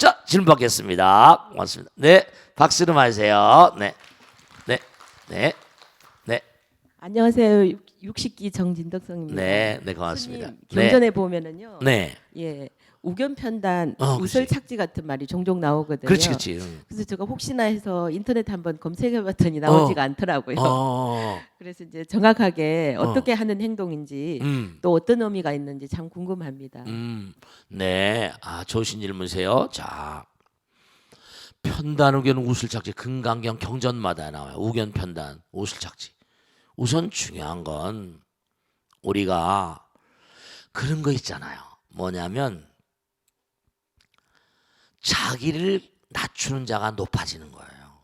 자, 질문 받겠습니다. 고맙습니다. 네, 박수를 맞으세요. 네, 네, 네, 네, 안녕하세요. 60기 정진덕성입니다. 네, 네, 고맙습니다. 스님, 네, 경전에 보면은요. 네, 예. 우견 편단, 그렇지. 우설 착지 같은 말이 종종 나오거든요. 그렇지, 그렇지. 그래서 제가 혹시나 해서 인터넷 한번 검색해 봤더니 나오지가 않더라고요. 그래서 이제 정확하게 어떻게 하는 행동인지 또 어떤 의미가 있는지 참 궁금합니다. 네, 좋으신 질문이세요. 자, 편단, 우견, 우술착지, 금강경 경전마다 나와요. 우견, 편단, 우술착지. 우선 중요한 건 우리가 그런 거 있잖아요. 뭐냐면 자기를 낮추는 자가 높아지는 거예요.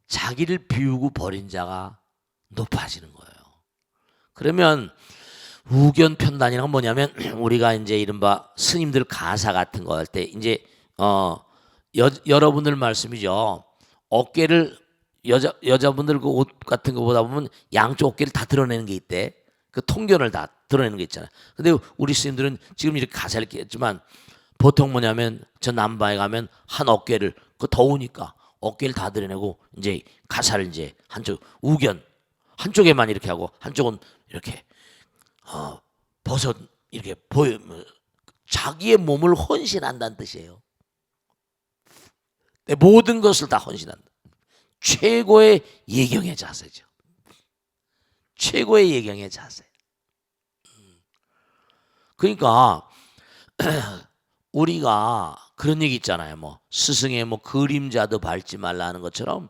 자기를 비우고 버린 자가 높아지는 거예요. 그러면 우견 편단이란 건 뭐냐면 우리가 이제 이른바 스님들 가사 같은 거 할 때 이제 여러분들 말씀이죠. 어깨를 여자분들 그 옷 같은 거 보다 보면 양쪽 어깨를 다 드러내는 게 있대. 그 통견을 다 드러내는 게 있잖아요. 근데 우리 스님들은 지금 이렇게 가사를 했지만 보통 뭐냐면 저 남바에 가면 한 어깨를 그 더우니까 어깨를 다 드러내고 이제 가사를 이제 한쪽 우견 한쪽에만 이렇게 하고 한쪽은 이렇게 버섯 이렇게 보여 자기의 몸을 헌신한다는 뜻이에요. 모든 것을 다 헌신한다. 최고의 예경의 자세죠. 최고의 예경의 자세. 그러니까 우리가 그런 얘기 있잖아요. 뭐 스승의 뭐 그림자도 밟지 말라는 것처럼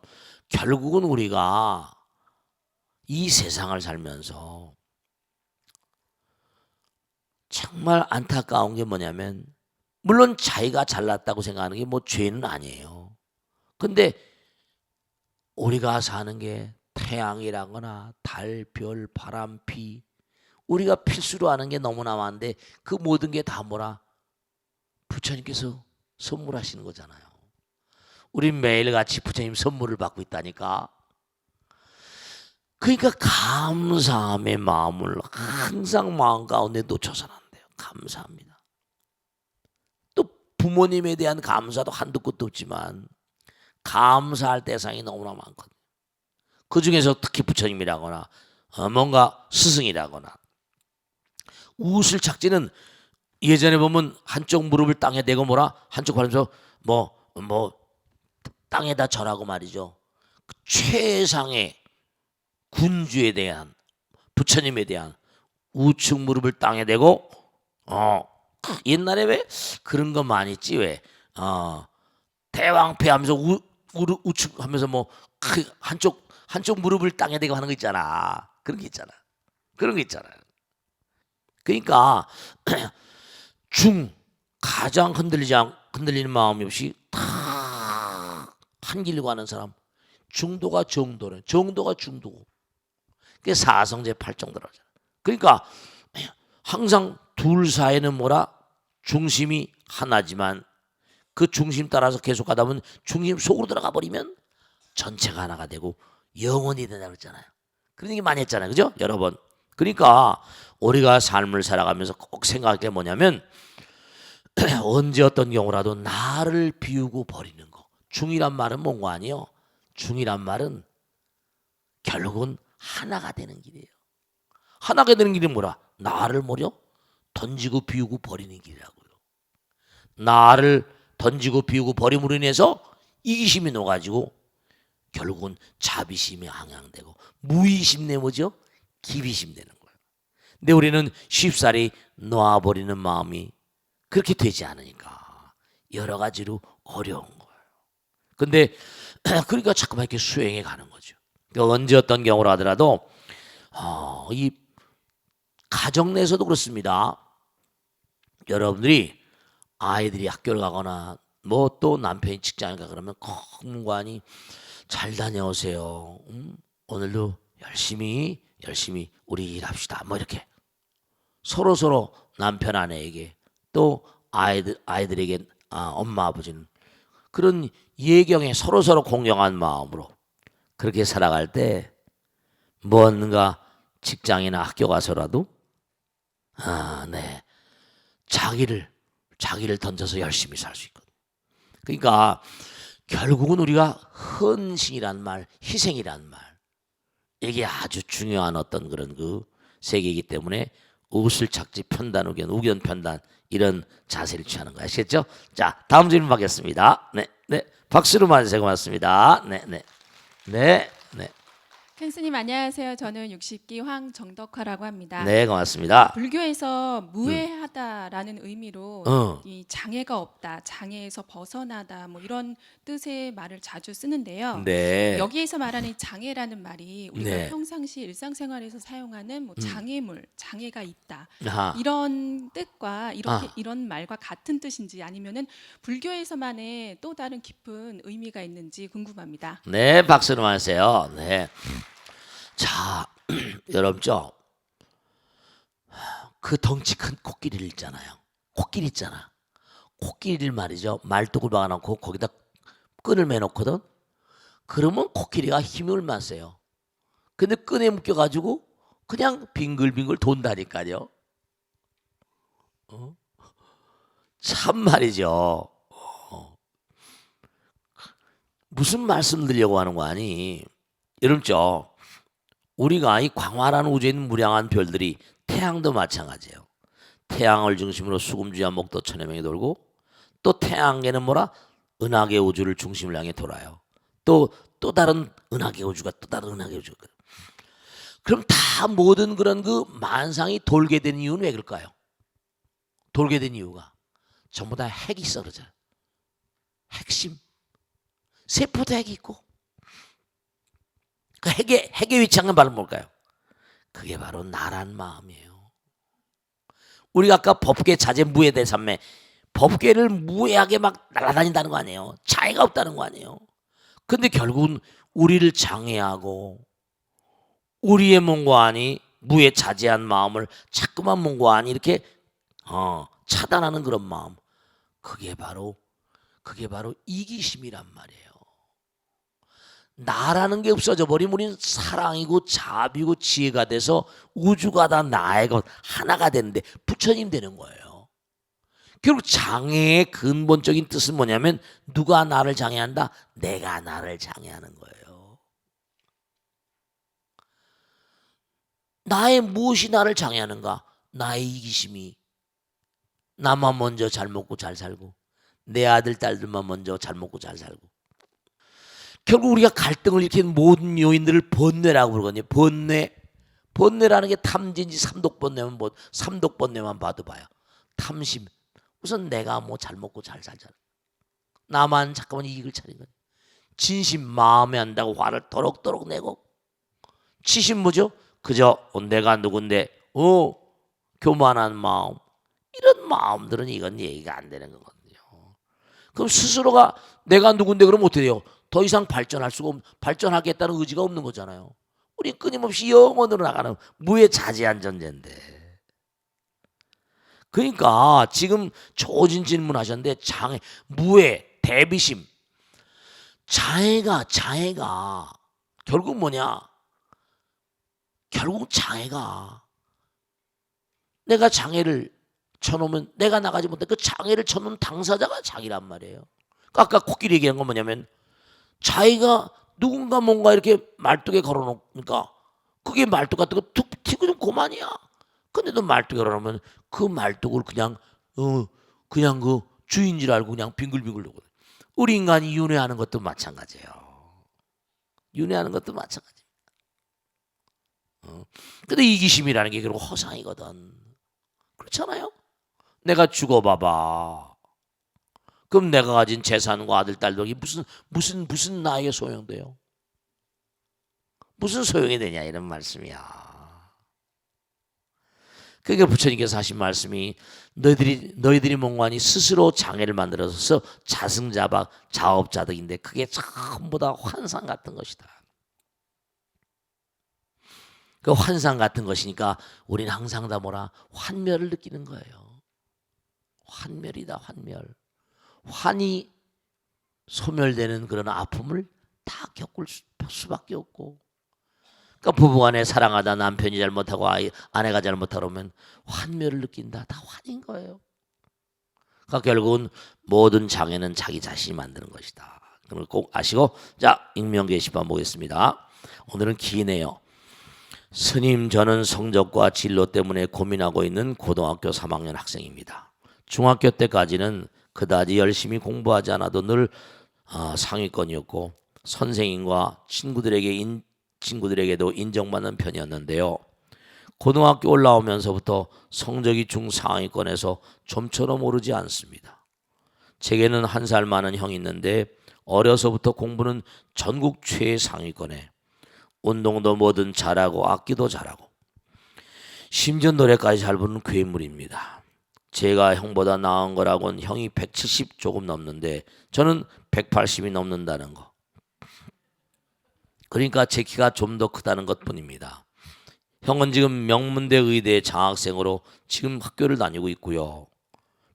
결국은 우리가 이 세상을 살면서 정말 안타까운 게 뭐냐면 물론 자기가 잘났다고 생각하는 게 뭐 죄는 아니에요. 근데 우리가 사는 게 태양이라거나 달, 별, 바람, 비 우리가 필수로 하는 게 너무나 많은데 그 모든 게 다 뭐라? 부처님께서 선물하시는 거잖아요. 우리 매일같이 부처님 선물을 받고 있다니까. 그러니까 감사함의 마음을 항상 마음 가운데 놓쳐서는 안 돼요. 감사합니다. 또 부모님에 대한 감사도 한두 끝도 없지만 감사할 대상이 너무나 많거든요. 그 중에서 특히 부처님이라거나 뭔가 스승이라거나 우슬착지는 예전에 보면 한쪽 무릎을 땅에 대고 뭐라 한쪽 발에서 뭐 땅에다 절하고 말이죠. 그 최상의 군주에 대한 부처님에 대한 우측 무릎을 땅에 대고 옛날에 왜 그런 거 많이 있지 왜 대왕폐하면서 우측 하면서 뭐 한쪽 무릎을 땅에 대고 하는 거 있잖아. 그런 게 있잖아. 그런 거 있잖아요. 그러니까 가장 흔들리는 마음이 없이 다 한 길로 가는 사람 중도가 정도래. 정도가 중도고. 그게 사성제 8정도라잖아. 그러니까 항상 둘 사이는 뭐라 중심이 하나지만 그 중심 따라서 계속 가다 보면 중심 속으로 들어가 버리면 전체가 하나가 되고 영원히 된다고 했잖아요. 그런 얘기 많이 했잖아요. 그죠? 여러 번. 그러니까 우리가 삶을 살아가면서 꼭 생각할 게 뭐냐면 언제 어떤 경우라도 나를 비우고 버리는 거. 중이란 말은 뭔거 아니에요? 중이란 말은 결국은 하나가 되는 길이에요. 하나가 되는 길이 뭐라? 나를 뭐려? 던지고 비우고 버리는 길이라고요. 나를 던지고 비우고 버림으로 인해서 이기심이 녹아지고 결국은 자비심이 항양되고 무의심 내 뭐죠? 기비심 되는 거예요. 근데 우리는 쉽사리 놓아버리는 마음이 그렇게 되지 않으니까 여러 가지로 어려운 거예요. 근데 그러니까 자꾸만 이렇게 수행해 가는 거죠. 그러니까 언제 어떤 경우로 하더라도 이 가정 내에서도 그렇습니다. 여러분들이 아이들이 학교를 가거나 뭐 또 남편이 직장에 가 그러면 공무관이 잘 다녀오세요. 오늘도 열심히 우리 일합시다. 뭐 이렇게 서로 남편 아내에게 또 아이들에게 엄마 아버지는 그런 예경에 서로 공경한 마음으로 그렇게 살아갈 때 뭔가 직장이나 학교 가서라도 네 자기를 던져서 열심히 살 수 있거든. 그러니까 결국은 우리가 헌신이란 말, 희생이란 말, 이게 아주 중요한 어떤 그런 그 세계이기 때문에 의술 착지 편단 우견 편단 이런 자세를 취하는 거 아시겠죠? 자, 다음 질문 받겠습니다. 네, 네, 박수로 만세 고맙습니다. 네, 네, 네, 네, 큰 스님 안녕하세요. 저는 60기 황정덕화라고 합니다. 네, 고맙습니다. 불교에서 무해하다라는 의미로 어. 이 장애가 없다, 장애에서 벗어나다 뭐 이런 뜻의 말을 자주 쓰는데요. 네, 여기에서 말하는 장애라는 말이 우리가 네. 평상시 일상생활에서 사용하는 뭐 장애물, 장애가 있다 아하. 이런 뜻과 이렇게 아. 이런 말과 같은 뜻인지 아니면은 불교에서만의 또 다른 깊은 의미가 있는지 궁금합니다. 네, 박수로 하세요. 네. 자, 여러분죠. 그 덩치 큰 코끼리를 있잖아요. 코끼리 있잖아. 코끼리를 말이죠. 말뚝을 박아놓고 거기다 끈을 매놓거든. 그러면 코끼리가 힘이 얼마나 세요. 근데 끈에 묶여가지고 그냥 빙글빙글 돈다니까요. 참 말이죠. 무슨 말씀 드리려고 하는 거 아니? 여러분죠. 우리가 이 광활한 우주에 있는 무량한 별들이 태양도 마찬가지예요. 태양을 중심으로 수금주야 목도 천여 명이 돌고 또 태양계는 뭐라? 은하계 우주를 중심을 향해 돌아요. 또 다른 은하계 우주가 또 다른 은하계 우주가. 그럼 다 모든 그런 그 만상이 돌게 된 이유는 왜 그럴까요? 돌게 된 이유가 전부 다 핵이 있어 그러잖아요. 핵심. 세포도 핵이 있고 그 핵의 위치한 바로 뭘까요? 그게 바로 나란 마음이에요. 우리가 아까 법계 자제 무해 대삼매 법계를 무해하게 막 날아다닌다는 거 아니에요. 차이가 없다는 거 아니에요. 근데 결국은 우리를 장애하고 우리의 몸과 안이 무해 자제한 마음을 자꾸만 몸과 안이 이렇게 차단하는 그런 마음. 그게 바로 이기심이란 말이에요. 나라는 게 없어져 버리면 우리는 사랑이고 자비고 지혜가 돼서 우주가 다 나의 것 하나가 되는데 부처님 되는 거예요. 결국 장애의 근본적인 뜻은 뭐냐면 누가 나를 장애한다? 내가 나를 장애하는 거예요. 나의 무엇이 나를 장애하는가? 나의 이기심이. 나만 먼저 잘 먹고 잘 살고 내 아들 딸들만 먼저 잘 먹고 잘 살고 결국 우리가 갈등을 일으키는 모든 요인들을 번뇌라고 부르거든요. 번뇌라는 게 탐진지 삼독번뇌만 삼독번뇌만 봐도 봐요. 탐심. 우선 내가 뭐 잘 먹고 잘 살잖아. 나만 잠깐만 이익을 차린 거예요. 진심 마음에 안다고 화를 도록도록 내고. 치심 뭐죠? 그저 내가 누군데 교만한 마음. 이런 마음들은 이건 얘기가 안 되는 거거든요. 그럼 스스로가 내가 누군데 그러면 어떻게 돼요? 더 이상 발전하겠다는 의지가 없는 거잖아요. 우린 끊임없이 영원으로 나가는 무해자제한 존재인데. 그러니까 지금 좋은 질문하셨는데 장애, 무해, 대비심, 장애가 결국 뭐냐? 결국 장애가 내가 장애를 쳐놓으면 내가 나가지 못해 그 장애를 쳐놓은 당사자가 자기란 말이에요. 아까 코끼리 얘기한 건 뭐냐면 자기가 누군가 뭔가 이렇게 말뚝에 걸어놓으니까 그게 말뚝 같은 거 툭 튀고 좀 고만이야. 근데 너 말뚝에 걸어놓으면 그 말뚝을 그냥 그 주인 줄 알고 그냥 빙글빙글 돌고. 우리 인간이 윤회하는 것도 마찬가지예요. 윤회하는 것도 마찬가지입니다. 근데 이기심이라는 게 결국 허상이거든. 그렇잖아요? 내가 죽어봐봐. 그럼 내가 가진 재산과 아들, 딸들이 무슨 나에게 소용돼요? 무슨 소용이 되냐 이런 말씀이야. 그러니까 부처님께서 하신 말씀이 너희들이 몽관이 스스로 장애를 만들어서 자승자박 자업자득인데 그게 전부 다 환상 같은 것이다. 그 환상 같은 것이니까 우리는 항상 다 뭐라 환멸을 느끼는 거예요. 환멸이다 환멸. 환이 소멸되는 그런 아픔을 다 겪을 수밖에 없고. 그러니까 부부간에 사랑하다 남편이 잘못하고 아내가 잘못하면 환멸을 느낀다. 다 환인 거예요. 그러니까 결국은 모든 장애는 자기 자신이 만드는 것이다. 그걸 꼭 아시고, 자, 익명 게시판 보겠습니다. 오늘은 기네요. 스님, 저는 성적과 진로 때문에 고민하고 있는 고등학교 3학년 학생입니다. 중학교 때까지는 그다지 열심히 공부하지 않아도 늘 상위권이었고 선생님과 친구들에게도 인정받는 편이었는데요. 고등학교 올라오면서부터 성적이 중상위권에서 좀처럼 오르지 않습니다. 제게는 1살 많은 형이 있는데 어려서부터 공부는 전국 최상위권에, 운동도 뭐든 잘하고 악기도 잘하고 심지어 노래까지 잘 부르는 괴물입니다. 제가 형보다 나은 거라고는 형이 170 조금 넘는데 저는 180이 넘는다는 거. 그러니까 제 키가 좀 더 크다는 것뿐입니다. 형은 지금 명문대 의대 장학생으로 지금 학교를 다니고 있고요.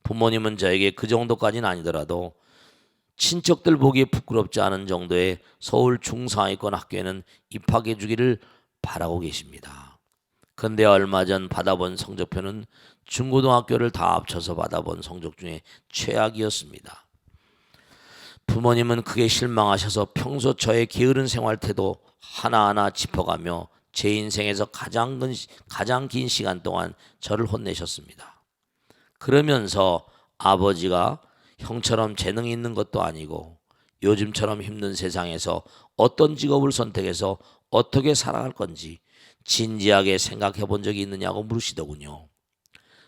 부모님은 저에게 그 정도까지는 아니더라도 친척들 보기에 부끄럽지 않은 정도의 서울 중상위권 학교에는 입학해 주기를 바라고 계십니다. 그런데 얼마 전 받아본 성적표는 중고등학교를 다 합쳐서 받아본 성적 중에 최악이었습니다. 부모님은 크게 실망하셔서 평소 저의 게으른 생활 태도 하나하나 짚어가며 제 인생에서 가장 긴 시간 동안 저를 혼내셨습니다. 그러면서 아버지가 형처럼 재능이 있는 것도 아니고 요즘처럼 힘든 세상에서 어떤 직업을 선택해서 어떻게 살아갈 건지 진지하게 생각해 본 적이 있느냐고 물으시더군요.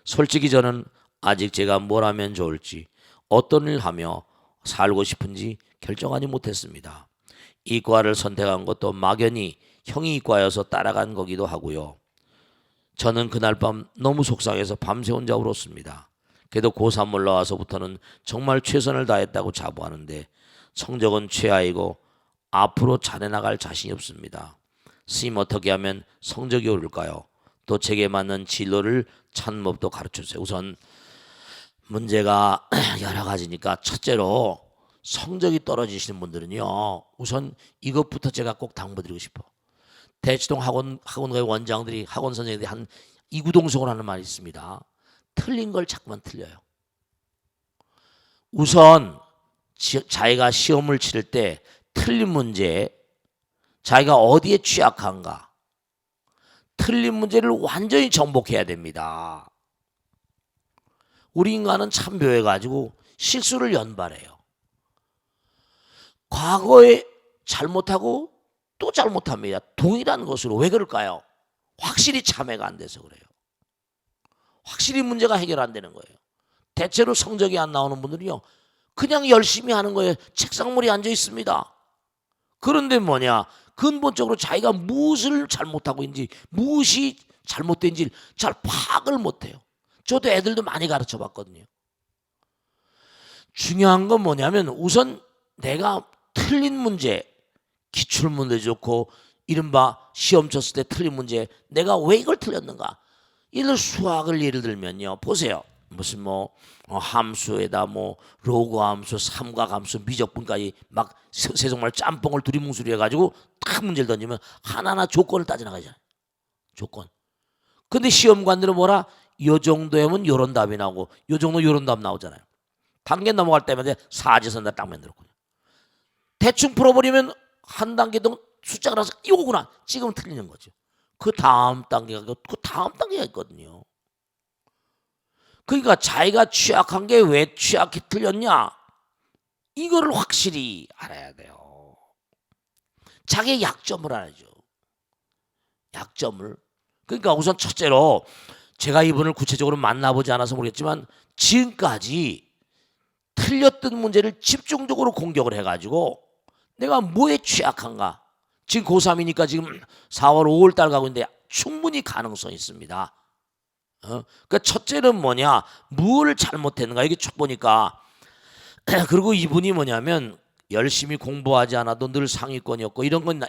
솔직히 저는 아직 제가 뭘 하면 좋을지, 어떤 일 하며 살고 싶은지 결정하지 못했습니다. 이과를 선택한 것도 막연히 형이 이과여서 따라간 거기도 하고요. 저는 그날 밤 너무 속상해서 밤새 혼자 울었습니다. 그래도 고3 올라와서부터는 정말 최선을 다했다고 자부하는데 성적은 최하이고 앞으로 잘해나갈 자신이 없습니다. 스님, 어떻게 하면 성적이 오를까요? 또 제게 맞는 진로를 찾는 법도 가르쳐주세요. 우선 문제가 여러 가지니까 첫째로 성적이 떨어지시는 분들은요, 우선 이것부터 제가 꼭 당부드리고 싶어. 대치동 학원가의 원장들이, 학원 선생님들이 한 이구동성으로 하는 말이 있습니다. 틀린 걸 자꾸만 틀려요. 우선 자기가 시험을 치를 때 틀린 문제, 자기가 어디에 취약한가, 틀린 문제를 완전히 정복해야 됩니다. 우리 인간은 참 묘해가지고 실수를 연발해요. 과거에 잘못하고 또 잘못합니다. 동일한 것으로. 왜 그럴까요? 확실히 참회가 안 돼서 그래요. 확실히 문제가 해결 안 되는 거예요. 대체로 성적이 안 나오는 분들이요, 그냥 열심히 하는 거예요. 책상물에 앉아 있습니다. 그런데 뭐냐, 근본적으로 자기가 무엇을 잘못하고 있는지, 무엇이 잘못된지 잘 파악을 못해요. 저도 애들도 많이 가르쳐 봤거든요. 중요한 건 뭐냐면 우선 내가 틀린 문제, 기출문제 좋고 이른바 시험 쳤을 때 틀린 문제, 내가 왜 이걸 틀렸는가. 예를 들어 수학을 예를 들면요, 보세요. 무슨 함수에다 로그 함수, 삼각 함수, 미적분까지 막 세속말 짬뽕을 두리뭉술이 해가지고 딱 문제를 던지면 하나하나 조건을 따져 나가잖아요. 조건. 근데 시험관들은 뭐라? 요 정도 하면 요런 답이 나오고 요 정도 요런 답 나오잖아요. 단계 넘어갈 때마다 사지선다 딱 만들었거든요. 대충 풀어버리면 한 단계 더 숫자가 나서 이거구나 지금 틀리는 거죠. 그 다음 단계가 있거든요. 그러니까 자기가 취약한 게 왜 취약히 틀렸냐, 이거를 확실히 알아야 돼요. 자기의 약점을 알아야죠. 약점을. 그러니까 우선 첫째로, 제가 이분을 구체적으로 만나보지 않아서 모르겠지만 지금까지 틀렸던 문제를 집중적으로 공격을 해가지고 내가 뭐에 취약한가. 지금 고3이니까 지금 4월 5월 달 가고 있는데 충분히 가능성이 있습니다. 그러니까 첫째는 뭐냐, 뭘 잘못했는가, 이게 첫 보니까. 그리고 이분이 뭐냐면 열심히 공부하지 않아도 늘 상위권이었고 이런 건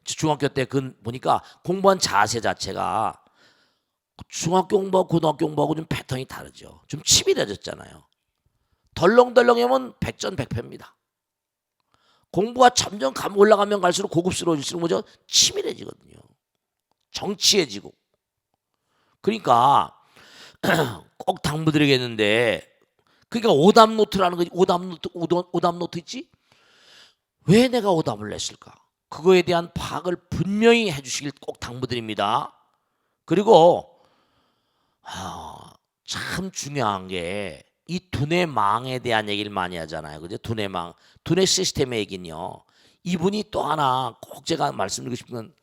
중학교 때 그 보니까 공부한 자세 자체가 중학교 공부하고 고등학교 공부하고 좀 패턴이 다르죠. 좀 치밀해졌잖아요. 덜렁덜렁하면 백전백패입니다. 공부가 점점 올라가면 갈수록 고급스러워질수록 뭐죠? 치밀해지거든요. 정치해지고. 그러니까 꼭 당부드리겠는데 그러니까 오답 노트라는 거지. 오답 노트 있지? 왜 내가 오답을 냈을까? 그거에 대한 파악을 분명히 해주시길 꼭 당부드립니다. 그리고 참 중요한 게 이 두뇌망에 대한 얘기를 많이 하잖아요. 그죠? 두뇌망, 두뇌 시스템의 얘기는요. 이분이 또 하나 꼭 제가 말씀드리고 싶은 건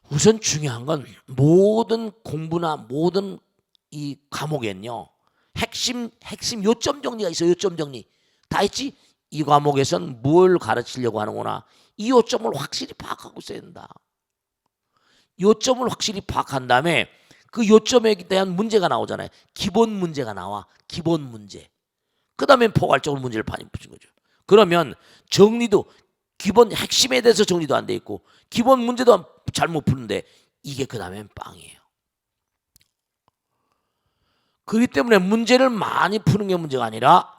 우선 중요한 건 모든 공부나 모든 이 과목에는요. 핵심 요점 정리가 있어요. 요점 정리. 다 했지? 이 과목에선 뭘 가르치려고 하는구나. 이 요점을 확실히 파악하고 있어야 된다. 요점을 확실히 파악한 다음에 그 요점에 대한 문제가 나오잖아요. 기본 문제가 나와. 기본 문제. 그 다음에 포괄적으로 문제를 많이 붙인 거죠. 그러면 정리도 기본 핵심에 대해서 정리도 안 돼 있고 기본 문제도 잘못 푸는데 이게 그 다음엔 빵이에요. 그렇기 때문에 문제를 많이 푸는 게 문제가 아니라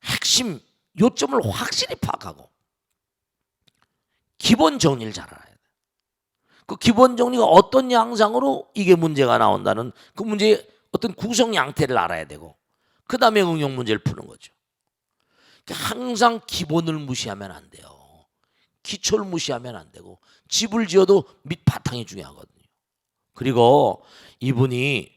핵심 요점을 확실히 파악하고 기본 정리를 잘 알아야 돼. 그 기본 정리가 어떤 양상으로 이게 문제가 나온다는 그 문제의 어떤 구성 양태를 알아야 되고 그 다음에 응용 문제를 푸는 거죠. 그러니까 항상 기본을 무시하면 안 돼요. 기초를 무시하면 안 되고 집을 지어도 밑바탕이 중요하거든요. 그리고 이분이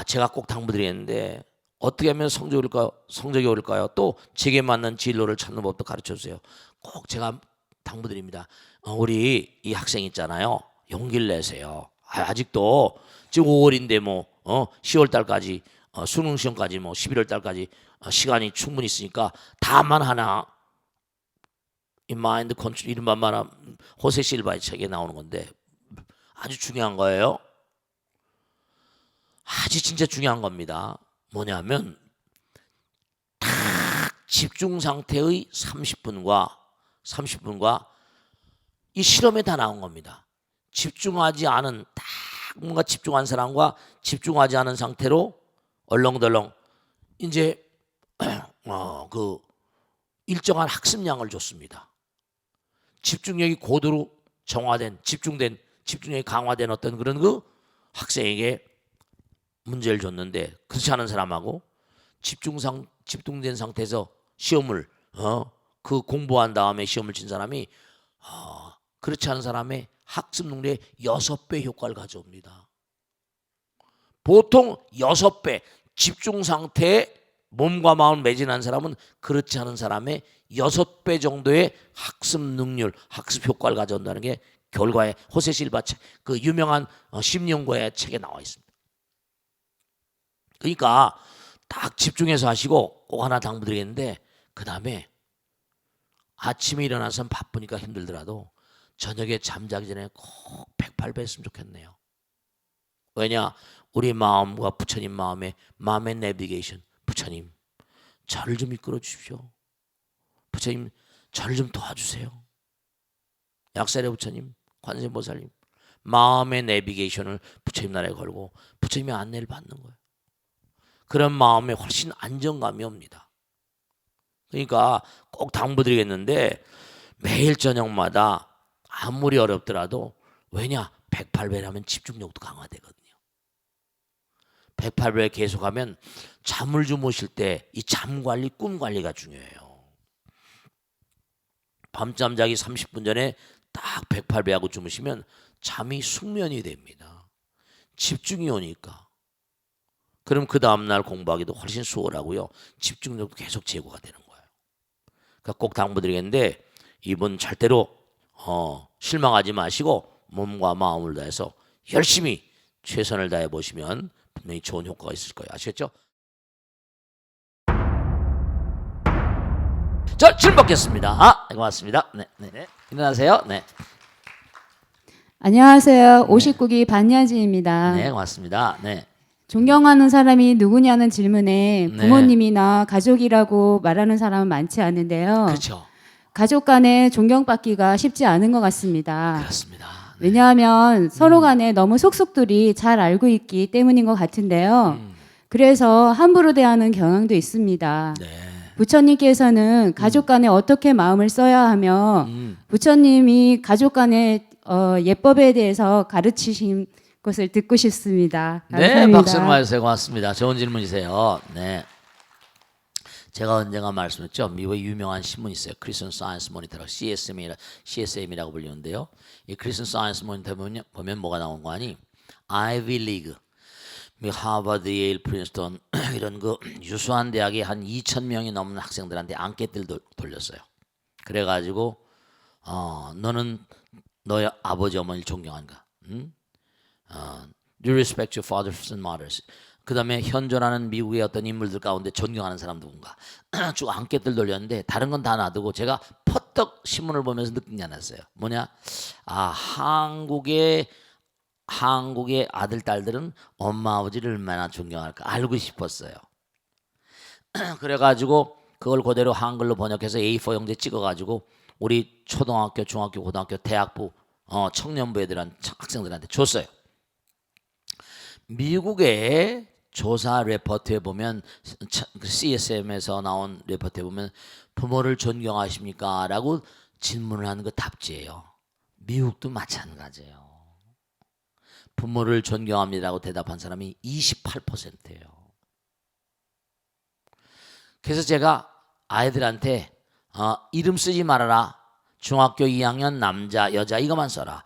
제가 꼭 당부드리는데 어떻게 하면 성적이 오를까요? 또 제게 맞는 진로를 찾는 법도 가르쳐 주세요. 꼭 제가 당부드립니다. 우리 이 학생 있잖아요. 용기를 내세요. 아직도 지금 5월인데 뭐 10월 달까지 수능 시험까지 뭐 11월 달까지 시간이 충분히 있으니까 다만 하나 이 마인드 컨트롤 이른바 말하면 호세 실바의 책에 나오는 건데 아주 중요한 거예요. 아주 진짜 중요한 겁니다. 뭐냐면 딱 집중 상태의 30분과 이 실험에 다 나온 겁니다. 집중하지 않은 딱 뭔가 집중한 사람과 집중하지 않은 상태로 얼렁덜렁 이제 그 일정한 학습량을 줬습니다. 집중력이 고도로 정화된 집중력이 강화된 어떤 그런 그 학생에게 문제를 줬는데 그렇지 않은 사람하고 집중된 상태에서 시험을 그 공부한 다음에 시험을 친 사람이 그렇지 않은 사람의 학습 능력의 6배 효과를 가져옵니다. 보통 6배 집중 상태에 몸과 마음을 매진한 사람은 그렇지 않은 사람의 6배 정도의 학습 능률, 학습 효과를 가져온다는 게 결과에 호세 실바 책, 그 유명한 심리연구의 책에 나와 있습니다. 그러니까 딱 집중해서 하시고 꼭 하나 당부드리겠는데 그 다음에 아침에 일어나서 바쁘니까 힘들더라도 저녁에 잠자기 전에 꼭 108배 했으면 좋겠네요. 왜냐? 우리 마음과 부처님 마음의 내비게이션. 부처님 저를 좀 이끌어 주십시오. 부처님 저를 좀 도와주세요. 약사의 부처님, 관세음보살님 마음의 내비게이션을 부처님 나라에 걸고 부처님의 안내를 받는 거예요. 그런 마음에 훨씬 안정감이 옵니다. 그러니까 꼭 당부드리겠는데 매일 저녁마다 아무리 어렵더라도 왜냐? 108배라면 집중력도 강화되거든요. 108배 계속하면 잠을 주무실 때 이 잠관리, 꿈관리가 중요해요. 밤잠 자기 30분 전에 딱 108배 하고 주무시면 잠이 숙면이 됩니다. 집중이 오니까. 그럼 그 다음날 공부하기도 훨씬 수월하고요. 집중력도 계속 제고가 되는 거예요. 그러니까 꼭 당부드리겠는데 이분 절대로 실망하지 마시고 몸과 마음을 다해서 열심히 최선을 다해 보시면 분명히 좋은 효과가 있을 거예요. 아시겠죠? 자, 질문 받겠습니다. 고맙습니다. 네. 일어나세요. 네. 안녕하세요. 59기 반야진입니다. 네, 고맙습니다. 네. 존경하는 사람이 누구냐는 질문에 부모님이나 가족이라고 말하는 사람은 많지 않은데요. 그렇죠. 가족 간에 존경받기가 쉽지 않은 것 같습니다. 그렇습니다. 왜냐하면 서로 간에 너무 속속들이 잘 알고 있기 때문인 것 같은데요. 그래서 함부로 대하는 경향도 있습니다. 네. 부처님께서는 가족 간에 어떻게 마음을 써야 하며 부처님이 가족 간의 예법에 대해서 가르치신 것을 듣고 싶습니다. 감사합니다. 네, 박수를 맞으세요. 고맙습니다. 좋은 질문이세요. 네. 제가 언젠가 말씀했죠. 미국의 유명한 신문이 있어요. 크리스천 사이언스 모니터라고 CSM이라고 불리는데요. 이 크리스천 사이언스 모니터 보면 뭐가 나온 거 아니? 아이비 리그, 하버드, 예일, 프린스턴 이런 그 유수한 대학에 한 2,000명이 넘는 학생들한테 앙케트를 돌렸어요. 그래가지고 너는 너의 아버지 어머니를 존경한가? 응? Do you respect your fathers and mothers? 그 다음에 현존하는 미국의 어떤 인물들 가운데 존경하는 사람 누군가? 쭉 앙케트를 돌렸는데 다른 건 다 놔두고 제가 퍼뜩 신문을 보면서 느낀 게 하나 있어요. 뭐냐? 한국의 아들 딸들은 엄마 아버지를 얼마나 존경할까 알고 싶었어요. 그래가지고 그걸 그대로 한글로 번역해서 A4 용지에 찍어가지고 우리 초등학교, 중학교, 고등학교, 대학부 청년부 학생들한테 줬어요. 미국의 조사 레포트에 보면 CSM에서 나온 레포트에 보면 부모를 존경하십니까? 라고 질문을 하는 거 답지예요. 미국도 마찬가지예요. 부모를 존경합니다라고 대답한 사람이 28%예요. 그래서 제가 아이들한테 이름 쓰지 말아라. 중학교 2학년 남자, 여자 이거만 써라.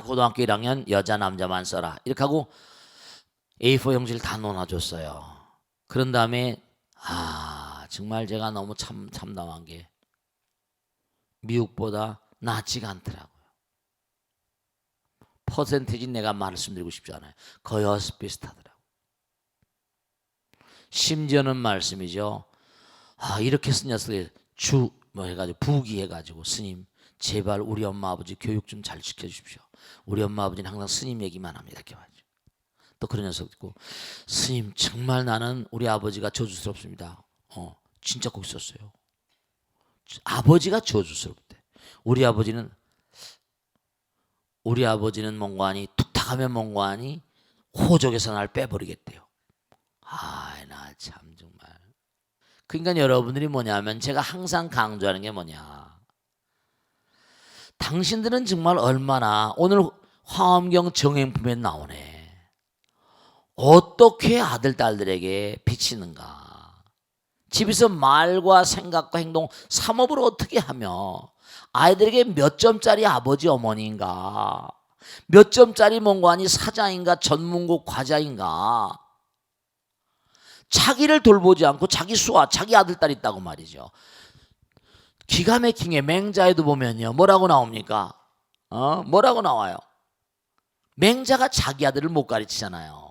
고등학교 1학년 여자, 남자만 써라. 이렇게 하고 A4 용지를 다 놓아줬어요. 그런 다음에 정말 제가 너무 참담한 게 미국보다 낫지가 않더라고요. 퍼센티지 내가 말씀드리고 싶지 않아요. 거의 비슷하더라고요. 심지어는 말씀이죠. 이렇게 쓴 녀석이 해가지고 부기해가지고 스님 제발 우리 엄마 아버지 교육 좀 잘 시켜주십시오. 우리 엄마 아버지는 항상 스님 얘기만 합니다. 이렇게 말이죠. 또 그런 녀석 있고 스님 정말 나는 우리 아버지가 저주스럽습니다. 진짜 꼭 있었어요. 아버지가 저주스럽대. 우리 아버지는 몽관이 툭탁하면 몽관이 호적에서 날 빼버리겠대요. 나 참 정말. 그러니까 여러분들이 뭐냐면 제가 항상 강조하는 게 뭐냐. 당신들은 정말 얼마나 오늘 화엄경 정행품에 나오네. 어떻게 아들 딸들에게 비치는가. 집에서 말과 생각과 행동 삼업을 어떻게 하며 아이들에게 몇 점짜리 아버지 어머니인가, 몇 점짜리 몽관이 사자인가 전문고 과자인가. 자기를 돌보지 않고 자기 아들 딸 있다고 말이죠. 기가 막히게 맹자에도 보면요 뭐라고 나옵니까? 뭐라고 나와요? 맹자가 자기 아들을 못 가르치잖아요.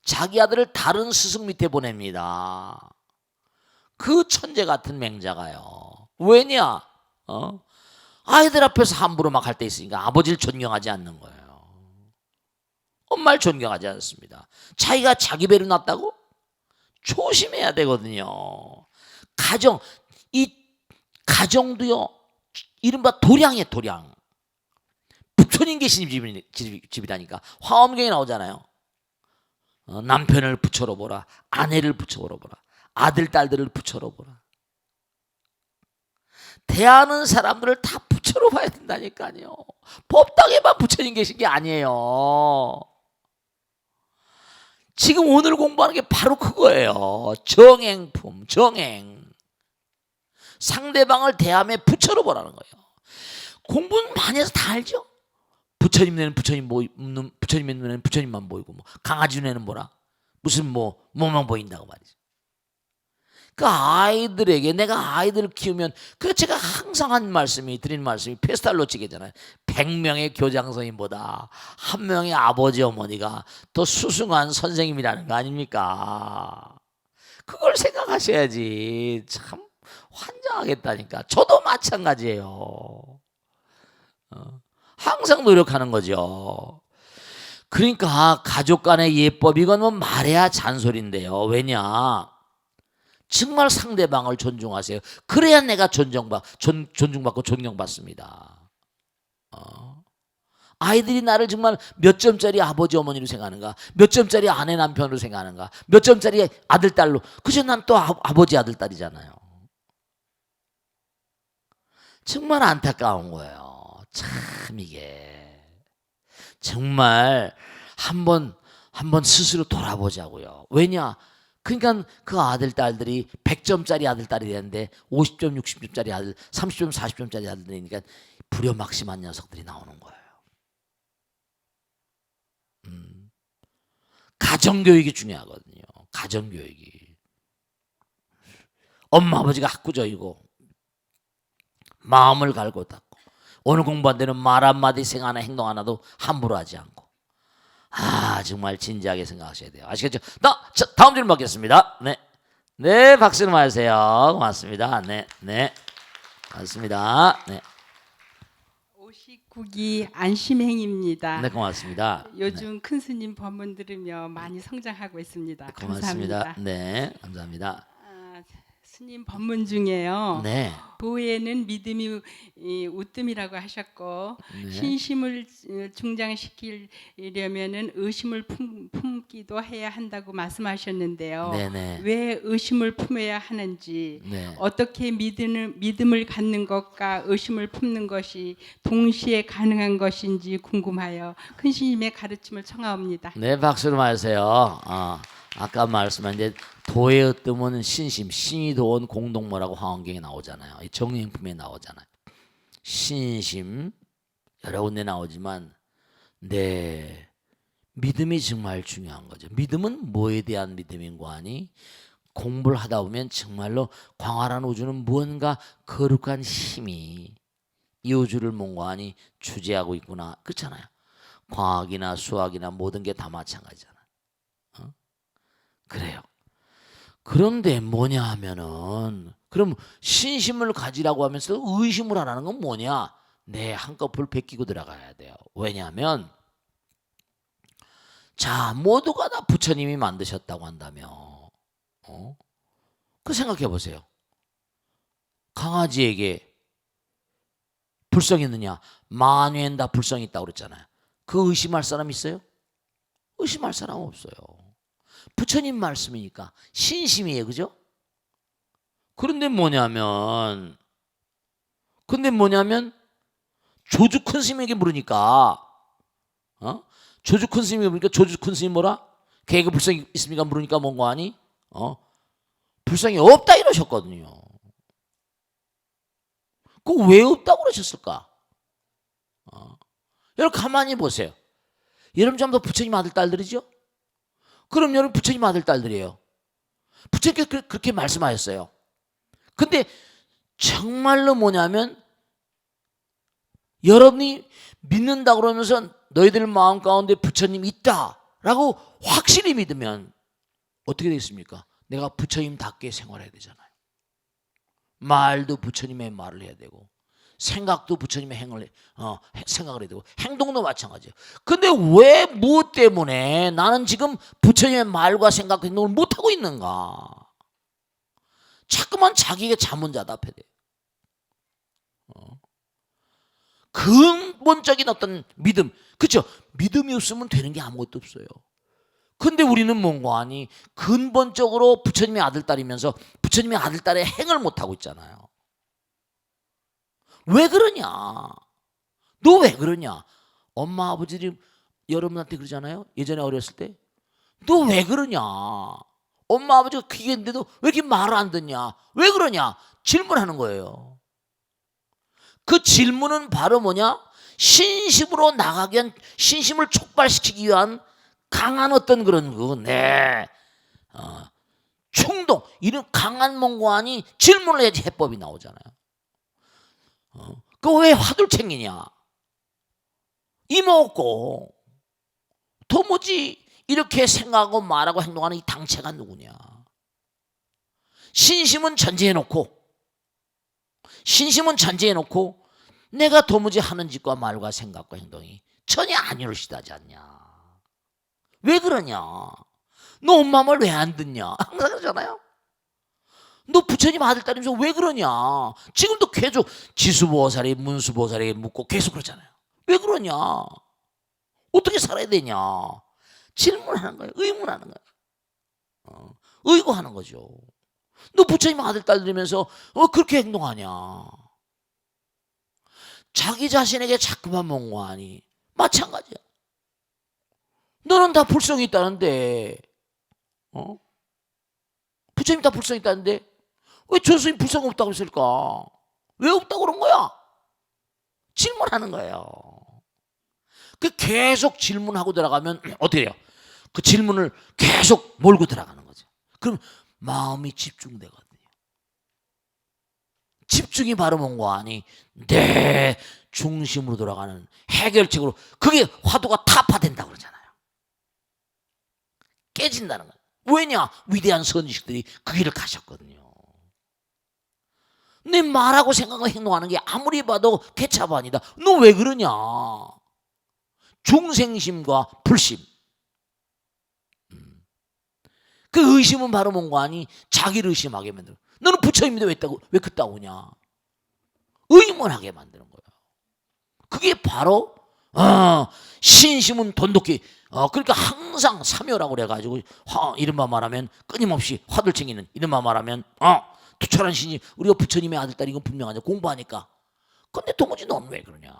자기 아들을 다른 스승 밑에 보냅니다. 그 천재 같은 맹자가요. 왜냐? 아이들 앞에서 함부로 막 할 때 있으니까 아버지를 존경하지 않는 거예요. 엄마를 존경하지 않습니다. 자기가 자기 배로 났다고? 조심해야 되거든요. 가정도요 이른바 도량이에요. 도량. 부처님 계신 집이라니까. 화엄경에 나오잖아요. 남편을 부처로 보라, 아내를 부처로 보라, 아들 딸들을 부처로 보라. 대하는 사람들을 다 부처로 봐야 된다니까요. 법당에만 부처님 계신 게 아니에요. 지금 오늘 공부하는 게 바로 그거예요. 정행품, 정행. 상대방을 대함에 부처로 보라는 거예요. 공부는 많이 해서 다 알죠. 부처님 눈에는 부처님의 눈에는 부처님만 보이고 강아지 눈에는 뭐라? 무슨 뭐만 보인다고 말이죠. 그 아이들에게 내가 아이들을 키우면 그 제가 항상 드린 말씀이 페스탈로치게잖아요. 100명의 교장 선생님보다 한 명의 아버지 어머니가 더 수승한 선생님이라는 거 아닙니까? 그걸 생각하셔야지. 참 환장하겠다니까. 저도 마찬가지예요. 항상 노력하는 거죠. 그러니까 가족 간의 예법 이건 말해야 잔소리인데요. 왜냐? 정말 상대방을 존중하세요. 그래야 내가 존중받고 존경받습니다. 아이들이 나를 정말 몇 점짜리 아버지 어머니로 생각하는가, 몇 점짜리 아내 남편으로 생각하는가, 몇 점짜리 아들 딸로. 그죠? 난 또 아버지 아들 딸이잖아요. 정말 안타까운 거예요. 참 이게 정말 한번 스스로 돌아보자고요. 왜냐? 그러니까 그 아들 딸들이 100점짜리 아들 딸이 되는데 50점, 60점짜리 아들, 30점, 40점짜리 아들들이니까 불효막심한 녀석들이 나오는 거예요. 가정교육이 중요하거든요. 가정교육이. 엄마 아버지가 학구적이고 마음을 갈고 닦고 오늘 공부한 데는 말 한마디 생각 하나 행동 하나도 함부로 하지 않고 정말 진지하게 생각하셔야 돼요. 아시겠죠? 다음 질문 받겠습니다. 네, 박수를 맞으세요. 고맙습니다. 네, 고맙습니다. 네, 59기 안심행입니다. 네, 고맙습니다. 요즘 큰 스님 법문 들으며 많이 성장하고 있습니다. 네, 고맙습니다. 감사합니다. 네, 감사합니다. 스님 법문 중에요. 네, 도에는 믿음이 우뜸이라고 하셨고 네. 신심을 중장시키려면은 의심을 품기도 해야 한다고 말씀하셨는데요. 네. 왜 의심을 품어야 하는지, 네. 어떻게 믿음을 갖는 것과 의심을 품는 것이 동시에 가능한 것인지 궁금하여 큰 스님의 가르침을 청하옵니다. 네, 박수를 맞으세요. 아까 말씀한 이제 도의 으뜸은 신심, 신이 도원 공동모라고 화엄경에 나오잖아요. 이 정행품에 나오잖아요. 신심 여러 군데 나오지만 믿음이 정말 중요한 거죠. 믿음은 뭐에 대한 믿음인고 하니 공부를 하다 보면 정말로 광활한 우주는 무언가 거룩한 힘이 이 우주를 몽고하니 주재하고 있구나. 그렇잖아요. 과학이나 수학이나 모든 게 다 마찬가지잖아요. 그래요. 그런데 뭐냐 하면은 그럼 신심을 가지라고 하면서 의심을 하라는 건 뭐냐? 한꺼풀 베끼고 들어가야 돼요. 왜냐하면 모두가 다 부처님이 만드셨다고 한다면 그 생각해 보세요. 강아지에게 불성이 있느냐? 만유엔 다 불성이 있다고 그랬잖아요. 그 의심할 사람 있어요? 의심할 사람 없어요. 부처님 말씀이니까 신심이에요. 그죠? 그런데 뭐냐면 조주 큰 스님에게 물으니까 조주 큰 스님에게 물으니까 조주 큰 스님 뭐라? 개가 불성이 있습니까? 물으니까 뭔가 하니 불성이 없다 이러셨거든요. 그거 왜 없다고 그러셨을까? 여러분 가만히 보세요. 여러분 전부 다 부처님 아들 딸들이죠? 그럼 여러분 부처님 아들 딸들이에요. 부처님께서 그렇게 말씀하셨어요. 근데 정말로 뭐냐면 여러분이 믿는다 그러면서 너희들 마음 가운데 부처님이 있다라고 확실히 믿으면 어떻게 되겠습니까? 내가 부처님답게 생활해야 되잖아요. 말도 부처님의 말을 해야 되고 생각도 부처님의 생각을 해야 되고 행동도 마찬가지예요. 근데 왜 무엇 때문에 나는 지금 부처님의 말과 생각, 행동을 못하고 있는가? 자꾸만 자기에게 자문자답해야 돼요. 근본적인 어떤 믿음, 그렇죠? 믿음이 없으면 되는 게 아무것도 없어요. 근데 우리는 뭔가 하니 근본적으로 부처님의 아들딸이면서 부처님의 아들딸의 행을 못하고 있잖아요. 왜 그러냐? 너 왜 그러냐? 엄마 아버지들이 여러분한테 그러잖아요. 예전에 어렸을 때 너 왜 그러냐? 엄마 아버지가 귀겠는데도 왜 이렇게 말을 안 듣냐? 왜 그러냐? 질문하는 거예요. 그 질문은 바로 뭐냐? 신심으로 나가기 위한, 신심을 촉발시키기 위한 강한 어떤 그런 충동, 이런 강한 몽고하니 질문을 해야지 해법이 나오잖아요. 그 왜 화두를 챙기냐? 이모 없고 도무지 이렇게 생각하고 말하고 행동하는 이 당체가 누구냐? 신심은 전제해놓고 내가 도무지 하는 짓과 말과 생각과 행동이 전혀 안 이루어지지 않냐? 왜 그러냐? 너 엄마 말 왜 안 듣냐? 항상 그러잖아요. 너 부처님 아들딸이면서 왜 그러냐? 지금도 계속 지수보살이 문수보살에게 묻고 계속 그러잖아요. 왜 그러냐? 어떻게 살아야 되냐? 질문하는 거예요. 의문하는 거예요. 의구하는 거죠. 너 부처님 아들딸들이면서 그렇게 행동하냐? 자기 자신에게 자꾸만 몽고하니 마찬가지야. 너는 다 불성이 있다는데 부처님 다 불성 있다는데 왜 저 스님 불성 없다고 했을까? 왜 없다고 그런 거야? 질문하는 거예요. 그 계속 질문하고 들어가면 어떻게 해요? 그 질문을 계속 몰고 들어가는 거죠. 그럼 마음이 집중되거든요. 집중이 바로 뭔가 아니 내 중심으로 돌아가는 해결책으로 그게 화두가 타파된다고 그러잖아요. 깨진다는 거예요. 왜냐? 위대한 선지식들이 그 길을 가셨거든요. 내 말하고 생각하고 행동하는 게 아무리 봐도 개차가 아니다. 너 왜 그러냐? 중생심과 불심. 그 의심은 바로 뭔가 아니 자기를 의심하게 만들어. 너는 부처님인데 왜 그따구냐? 의문하게 만드는 거야. 그게 바로 신심은 돈독히 그러니까 항상 사묘라고 그래가지고 이른바 말하면 끊임없이 화들 챙기는 이른바 말하면 투철한 신이 우리가 부처님의 아들 딸이 건 분명하냐 공부하니까. 근데 도무지 넌 왜 그러냐?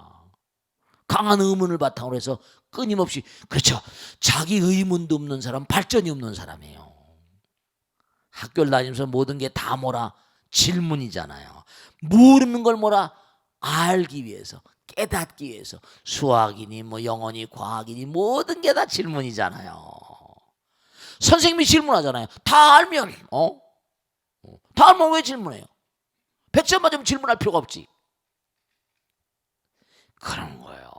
강한 의문을 바탕으로 해서 끊임없이 그렇죠. 자기 의문도 없는 사람 발전이 없는 사람이에요. 학교를 다니면서 모든 게 다 뭐라 질문이잖아요. 모르는 걸 뭐라 알기 위해서 깨닫기 위해서 수학이니 뭐 영어니 과학이니 모든 게 다 질문이잖아요. 선생님이 질문하잖아요. 다 알면 다 알면 왜 질문해요? 100점 맞으면 질문할 필요가 없지. 그런 거예요.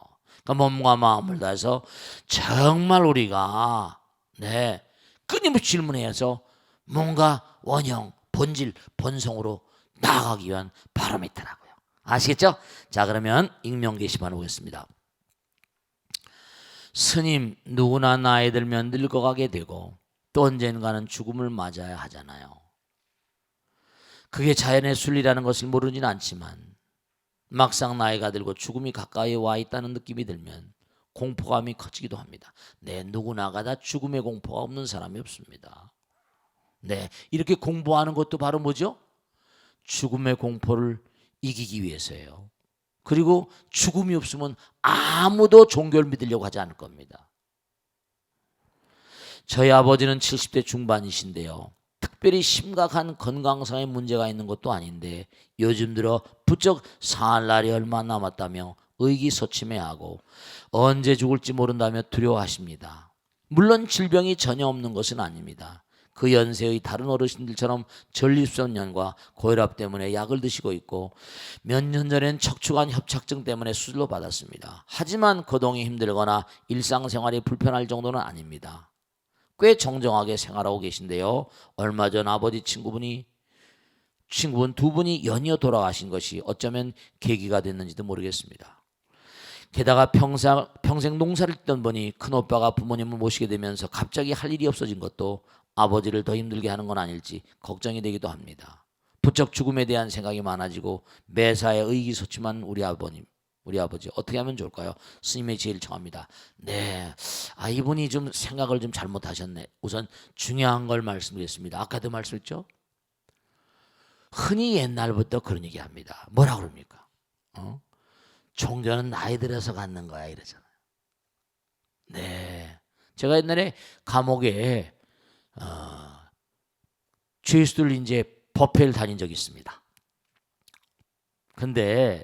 그러니까 몸과 마음을 다해서 정말 우리가 끊임없이 질문해서 뭔가 원형, 본질, 본성으로 나아가기 위한 바람이 있더라고요. 아시겠죠? 자, 그러면 익명 게시판 오겠습니다. 스님, 누구나 나이 들면 늙어가게 되고 또 언젠가는 죽음을 맞아야 하잖아요. 그게 자연의 순리라는 것을 모르진 않지만 막상 나이가 들고 죽음이 가까이 와 있다는 느낌이 들면 공포감이 커지기도 합니다. 누구나가 다 죽음의 공포가 없는 사람이 없습니다. 이렇게 공부하는 것도 바로 뭐죠? 죽음의 공포를 이기기 위해서예요. 그리고 죽음이 없으면 아무도 종교를 믿으려고 하지 않을 겁니다. 저희 아버지는 70대 중반이신데요. 특별히 심각한 건강상의 문제가 있는 것도 아닌데 요즘 들어 부쩍 살 날이 얼마 남았다며 의기소침해하고 언제 죽을지 모른다며 두려워하십니다. 물론 질병이 전혀 없는 것은 아닙니다. 그 연세의 다른 어르신들처럼 전립선염과 고혈압 때문에 약을 드시고 있고 몇 년 전엔 척추관 협착증 때문에 수술로 받았습니다. 하지만 거동이 힘들거나 일상생활이 불편할 정도는 아닙니다. 꽤 정정하게 생활하고 계신데요. 얼마 전 아버지 친구분 두 분이 연이어 돌아가신 것이 어쩌면 계기가 됐는지도 모르겠습니다. 게다가 평생 농사를 짓던 분이 큰오빠가 부모님을 모시게 되면서 갑자기 할 일이 없어진 것도 아버지를 더 힘들게 하는 건 아닐지 걱정이 되기도 합니다. 부쩍 죽음에 대한 생각이 많아지고 매사에 의기소침한 우리 아버지 어떻게 하면 좋을까요? 스님의 지혜를 청합니다. 이분이 좀 생각을 좀 잘못하셨네. 우선 중요한 걸 말씀드렸습니다. 아까도 말씀했죠? 흔히 옛날부터 그런 얘기 합니다. 뭐라 그럽니까? 종교는 나이 들어서 갖는 거야 이러잖아요. 제가 옛날에 감옥에 죄수들 이제 법회를 다닌 적이 있습니다. 근데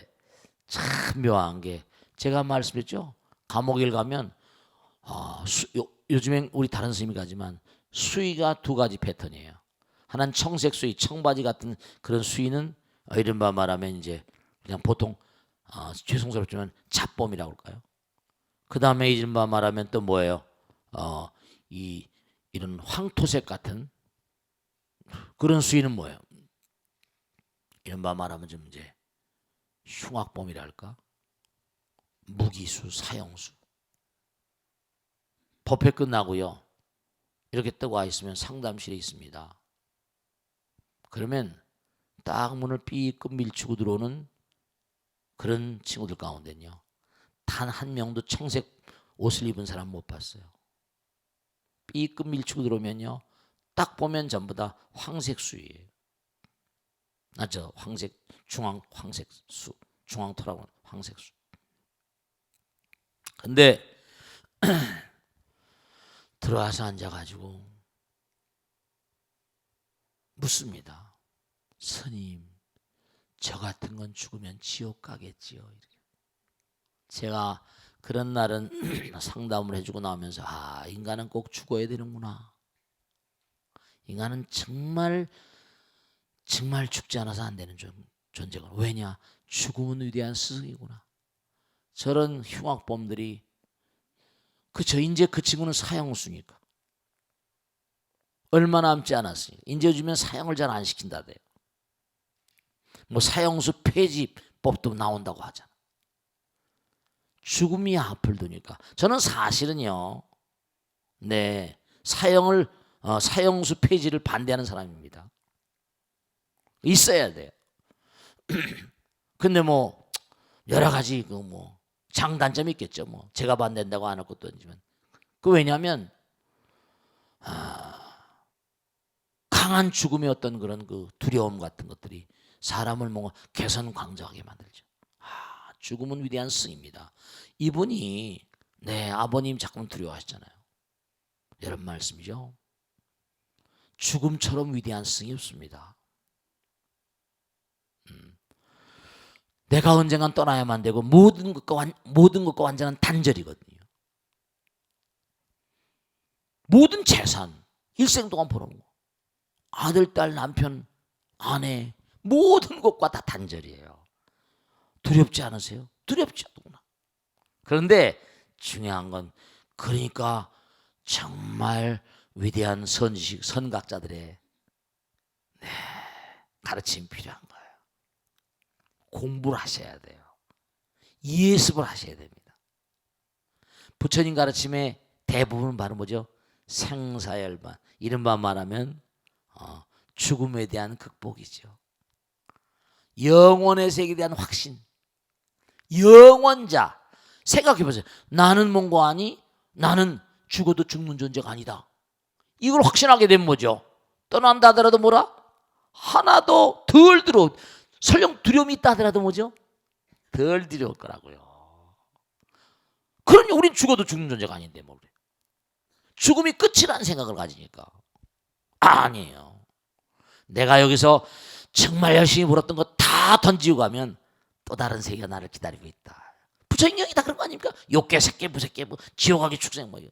참 묘한 게 제가 말씀했죠. 감옥에 가면 요즘엔 우리 다른 스님이 가지만 수의가 두 가지 패턴이에요. 하나는 청색 수의, 청바지 같은 그런 수의는 이른바 말하면 이제 그냥 보통 죄송스럽지만 잡범이라고 할까요? 그 다음에 이른바 말하면 또 뭐예요? 이런 황토색 같은 그런 수의는 뭐예요? 이른바 말하면 좀 이제 흉악범이랄까? 무기수, 사형수. 법회 끝나고요. 이렇게 뜨고 와 있으면 상담실에 있습니다. 그러면 딱 문을 삐끗 밀치고 들어오는 그런 친구들 가운데는요. 단 한 명도 청색 옷을 입은 사람 못 봤어요. 삐끗 밀치고 들어오면요. 딱 보면 전부 다 황색 수예요. 맞죠? 황색, 중앙 황색 수, 중앙토라고 하는 황색 수. 근데 들어와서 앉아가지고 묻습니다. 스님, 저 같은 건 죽으면 지옥 가겠지요. 이렇게. 제가 그런 날은 상담을 해주고 나오면서 인간은 꼭 죽어야 되는구나. 인간은 정말 죽지 않아서 안 되는 존재구나. 왜냐? 죽음은 위대한 스승이구나. 저런 흉악범들이 이제 그 친구는 사형수니까 얼마 남지 않았으니까 이제 요즘엔 사형을 잘 안 시킨다대요. 뭐 사형수 폐지법도 나온다고 하잖아. 죽음이 앞을 두니까 저는 사실은요, 네, 사형수 폐지를 반대하는 사람입니다. 있어야 돼요. 근데 뭐 여러 가지 장단점이 있겠죠. 뭐 제가 반대한다고 안 할 것도 아니지만 왜냐하면 강한 죽음의 어떤 그런 그 두려움 같은 것들이 사람을 뭔가 개선광저하게 만들죠. 죽음은 위대한 스승입니다. 이분이 아버님 자꾸 두려워하셨잖아요. 이런 말씀이죠. 죽음처럼 위대한 스승이 없습니다. 내가 언젠간 떠나야만 되고 모든 것과 완전한 단절이거든요. 모든 재산, 일생 동안 벌어온 거, 아들, 딸, 남편, 아내, 모든 것과 다 단절이에요. 두렵지 않으세요? 두렵죠, 누구나. 그런데 중요한 건 그러니까 정말 위대한 선각자들의 가르침이 필요한 거예요. 공부를 하셔야 돼요. 예습을 하셔야 됩니다. 부처님 가르침의 대부분은 바로 뭐죠? 생사열반. 이른바 말하면 죽음에 대한 극복이죠. 영원의 세계에 대한 확신. 영원자. 생각해보세요. 나는 뭔가 아니? 나는 죽어도 죽는 존재가 아니다. 이걸 확신하게 되면 뭐죠? 떠난다 하더라도 뭐라? 하나도 덜 두려워. 설령 두려움이 있다 하더라도 뭐죠? 덜 두려울 거라고요. 그러니 우린 죽어도 죽는 존재가 아닌데 뭐 그래. 죽음이 끝이라는 생각을 가지니까. 아니에요. 내가 여기서 정말 열심히 벌었던 거 다 던지고 가면 또 다른 세계가 나를 기다리고 있다. 부처님이 다 그런 거 아닙니까? 욕계, 색계, 무색계, 지옥 가기, 축생 뭐 이거.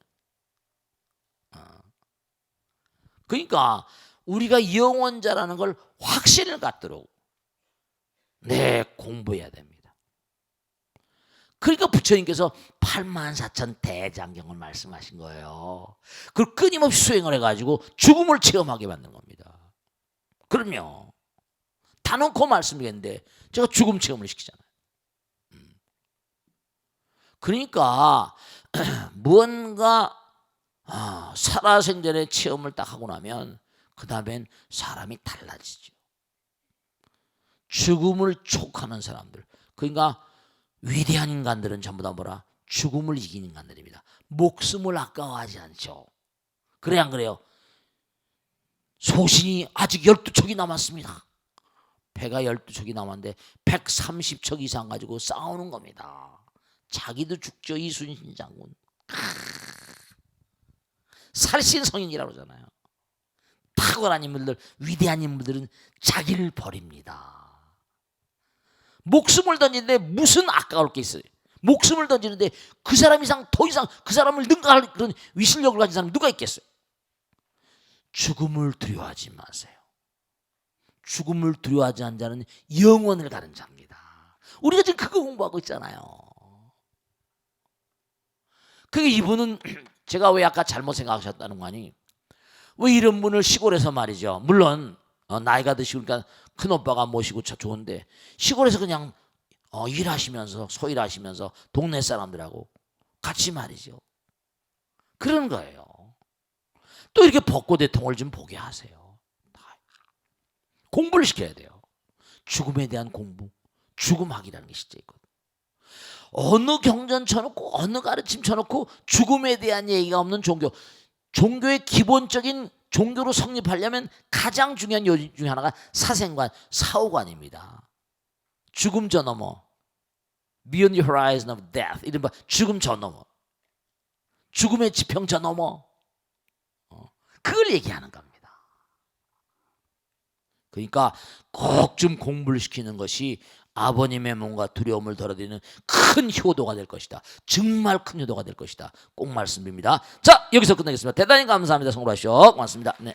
그러니까 우리가 영원자라는 걸 확신을 갖도록 공부해야 됩니다. 그러니까 부처님께서 84,000 대장경을 말씀하신 거예요. 그걸 끊임없이 수행을 해가지고 죽음을 체험하게 만든 겁니다. 그럼요. 다 놓고 말씀드렸는데 제가 죽음 체험을 시키잖아요. 그러니까 무언가 살아생전의 체험을 딱 하고 나면 그 다음엔 사람이 달라지죠. 죽음을 촉하는 사람들, 그러니까 위대한 인간들은 전부 다 뭐라? 죽음을 이긴 인간들입니다. 목숨을 아까워하지 않죠. 그래 안 그래요? 소신이 아직 12척이 남았습니다. 배가 12척이 남았는데 130척 이상 가지고 싸우는 겁니다. 자기도 죽죠. 이순신 장군. 살신성인이라고 그러잖아요. 탁월한 인물들, 위대한 인물들은 자기를 버립니다. 목숨을 던지는데 무슨 아까울 게 있어요. 목숨을 던지는데 그 사람 이상 더 이상 그 사람을 능가할 그런 위실력을 가진 사람이 누가 있겠어요. 죽음을 두려워하지 마세요. 죽음을 두려워하지 않는 자는 영원을 가는 자입니다. 우리가 지금 그거 공부하고 있잖아요. 그게 이분은 제가 왜 아까 잘못 생각하셨다는 거 아니? 왜 이런 분을 시골에서 말이죠. 물론 나이가 드시니까 큰 오빠가 모시고 좋은데 시골에서 그냥 일하시면서 소일하시면서 동네 사람들하고 같이 말이죠. 그런 거예요. 또 이렇게 벚꽃 대통을 좀 보게 하세요. 공부를 시켜야 돼요. 죽음에 대한 공부, 죽음학이라는 게 진짜 있거든요. 어느 경전 쳐놓고 어느 가르침 쳐놓고 죽음에 대한 얘기가 없는 종교의 기본적인 종교로 성립하려면 가장 중요한 요지 중에 하나가 사생관, 사후관입니다. 죽음 저 너머, beyond the horizon of death, 이른바 죽음 저 너머, 죽음의 지평 저 너머, 그걸 얘기하는 겁니다. 그러니까 꼭 좀 공부를 시키는 것이 아버님의 뭔가 두려움을 덜어드리는 큰 효도가 될 것이다. 정말 큰 효도가 될 것이다. 꼭 말씀드립니다. 자, 여기서 끝내겠습니다. 대단히 감사합니다. 성불하시오. 고맙습니다. 네.